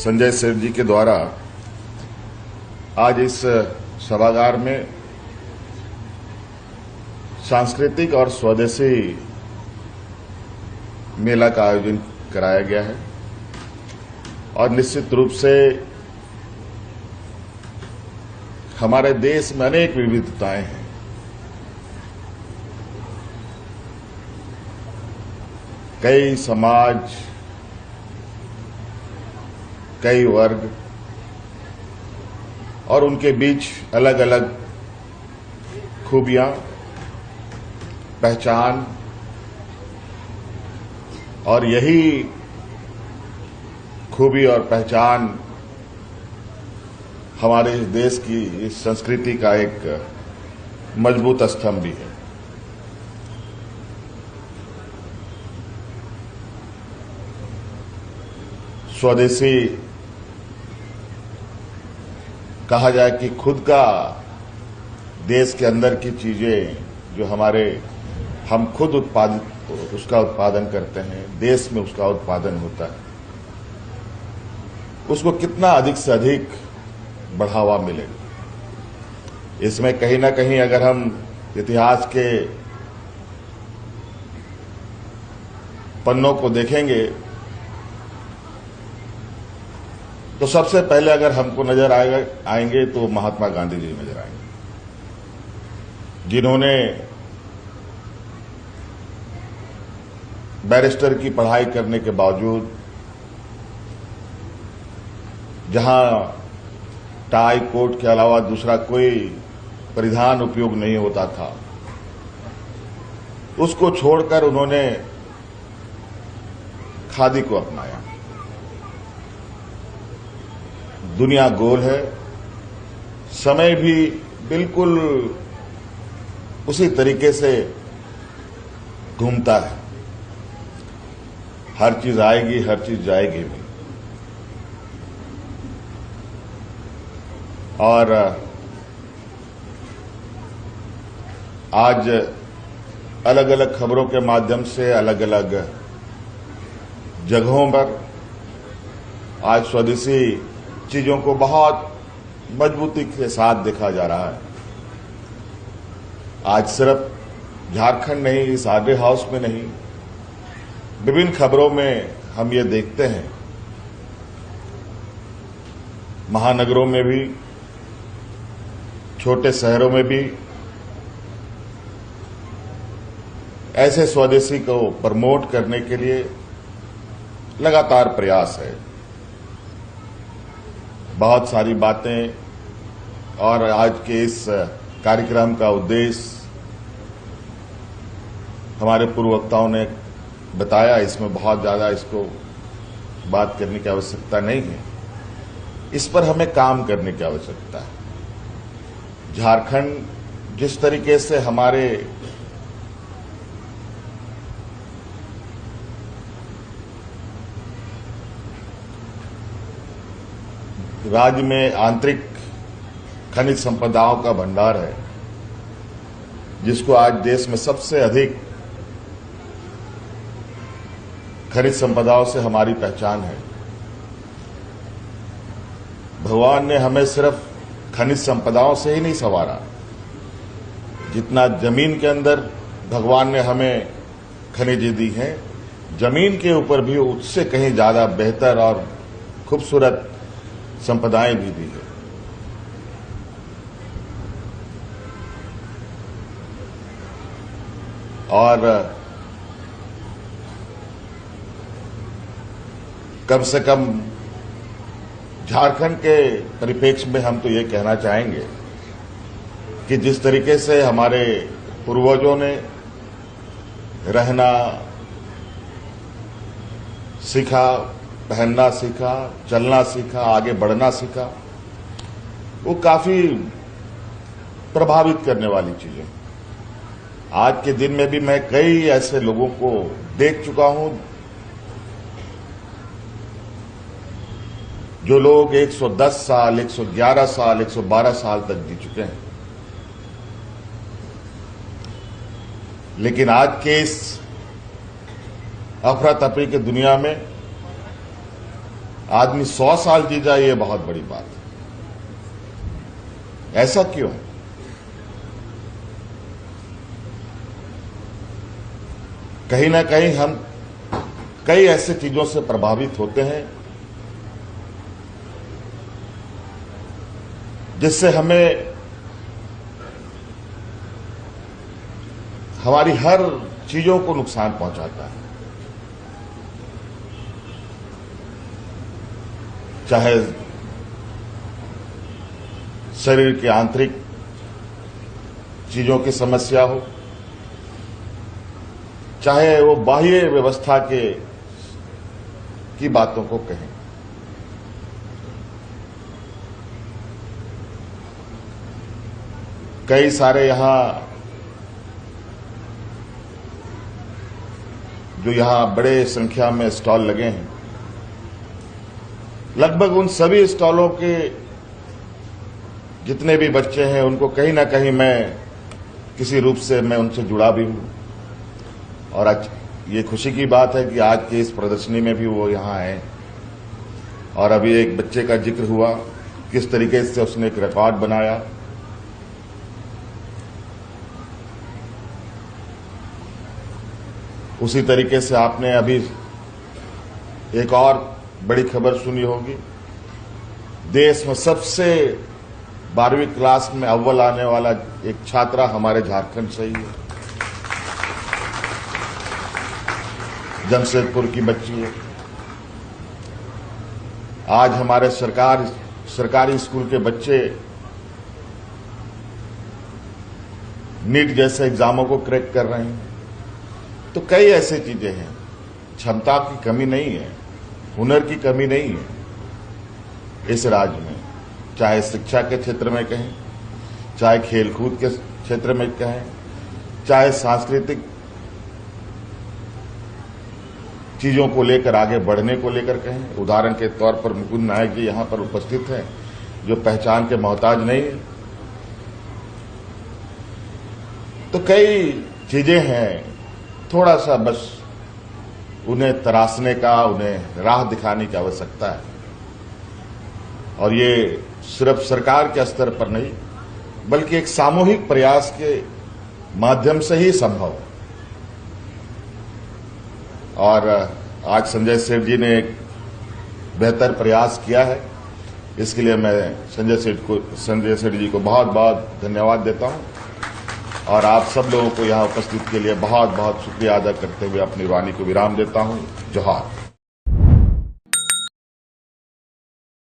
संजय सेठ जी के द्वारा आज इस सभागार में सांस्कृतिक और स्वदेशी मेला का आयोजन कराया गया है और निश्चित रूप से हमारे देश में अनेक विविधताएं हैं। कई समाज, कई वर्ग और उनके बीच अलग अलग खूबियां, पहचान, और यही खूबी और पहचान हमारे देश की इस संस्कृति का एक मजबूत स्तंभ भी है। स्वदेशी कहा जाए कि खुद का देश के अंदर की चीजें जो हम खुद उसका उत्पादन करते हैं, देश में उसका उत्पादन होता है, उसको कितना अधिक से अधिक बढ़ावा मिलेगा। इसमें कहीं ना कहीं अगर हम इतिहास के पन्नों को देखेंगे तो सबसे पहले अगर हमको नजर आएंगे तो महात्मा गांधी जी नजर आएंगे, जिन्होंने बैरिस्टर की पढ़ाई करने के बावजूद जहां टाई कोट के अलावा दूसरा कोई परिधान उपयोग नहीं होता था, उसको छोड़कर उन्होंने खादी को अपनाया। दुनिया गोल है, समय भी बिल्कुल उसी तरीके से घूमता है। हर चीज आएगी, हर चीज जाएगी भी। और आज अलग अलग खबरों के माध्यम से अलग अलग जगहों पर आज स्वदेशी चीजों को बहुत मजबूती के साथ देखा जा रहा है। आज सिर्फ झारखंड नहीं, इस आर्डे हाउस में नहीं, विभिन्न खबरों में हम ये देखते हैं, महानगरों में भी, छोटे शहरों में भी ऐसे स्वदेशी को प्रमोट करने के लिए लगातार प्रयास है। बहुत सारी बातें, और आज के इस कार्यक्रम का उद्देश्य हमारे पूर्व वक्ताओं ने बताया, इसमें बहुत ज्यादा इसको बात करने की आवश्यकता नहीं है। इस पर हमें काम करने की आवश्यकता है। झारखंड जिस तरीके से हमारे राज्य में आंतरिक खनिज संपदाओं का भंडार है, जिसको आज देश में सबसे अधिक खनिज संपदाओं से हमारी पहचान है। भगवान ने हमें सिर्फ खनिज संपदाओं से ही नहीं संवारा, जितना जमीन के अंदर भगवान ने हमें खनिज दी है, जमीन के ऊपर भी उससे कहीं ज्यादा बेहतर और खूबसूरत संपदाएं भी दी है। और कम से कम झारखंड के परिप्रेक्ष्य में हम तो ये कहना चाहेंगे कि जिस तरीके से हमारे पूर्वजों ने रहना सीखा, पहनना सीखा, चलना सीखा, आगे बढ़ना सीखा, वो काफी प्रभावित करने वाली चीजें। आज के दिन में भी मैं कई ऐसे लोगों को देख चुका हूं जो लोग 110 साल, 111 साल, 112 साल तक जी चुके हैं। लेकिन आज के इस अफरा तफरी की दुनिया में आदमी 100 साल जी जाए ये बहुत बड़ी बात है। ऐसा क्यों? कहीं ना कहीं हम कई ऐसे चीजों से प्रभावित होते हैं जिससे हमें हमारी हर चीजों को नुकसान पहुंचाता है, चाहे शरीर की आंतरिक चीजों की समस्या हो, चाहे वो बाह्य व्यवस्था की बातों को कहें। कई सारे यहां बड़े संख्या में स्टॉल लगे हैं, लगभग उन सभी स्टॉलों के जितने भी बच्चे हैं उनको कहीं ना कहीं मैं किसी रूप से मैं उनसे जुड़ा भी हूं। और आज ये खुशी की बात है कि आज की इस प्रदर्शनी में भी वो यहां आए। और अभी एक बच्चे का जिक्र हुआ, किस तरीके से उसने एक रिकॉर्ड बनाया। उसी तरीके से आपने अभी एक और बड़ी खबर सुनी होगी, देश में सबसे 12वीं क्लास में अव्वल आने वाला एक छात्रा हमारे झारखंड से ही है, जमशेदपुर की बच्ची है। आज हमारे सरकारी स्कूल के बच्चे नीट जैसे एग्जामों को क्रैक कर रहे हैं। तो कई ऐसी चीजें हैं, क्षमता की कमी नहीं है, हुनर की कमी नहीं है इस राज्य में, चाहे शिक्षा के क्षेत्र में कहें, चाहे खेलकूद के क्षेत्र में कहें, चाहे सांस्कृतिक चीजों को लेकर आगे बढ़ने को लेकर कहें। उदाहरण के तौर पर मुकुंद नायक जी यहां पर उपस्थित हैं, जो पहचान के मोहताज नहीं है। तो कई चीजें हैं, थोड़ा सा बस उन्हें तराशने का, उन्हें राह दिखाने की आवश्यकता है। और ये सिर्फ सरकार के स्तर पर नहीं, बल्कि एक सामूहिक प्रयास के माध्यम से ही संभव है। और आज संजय सेठ जी ने एक बेहतर प्रयास किया है, इसके लिए मैं संजय सेठ जी को बहुत बहुत धन्यवाद देता हूं। और आप सब लोगों को यहां उपस्थित के लिए बहुत बहुत शुक्रिया अदा करते हुए अपनी वाणी को विराम देता हूं। जोहार।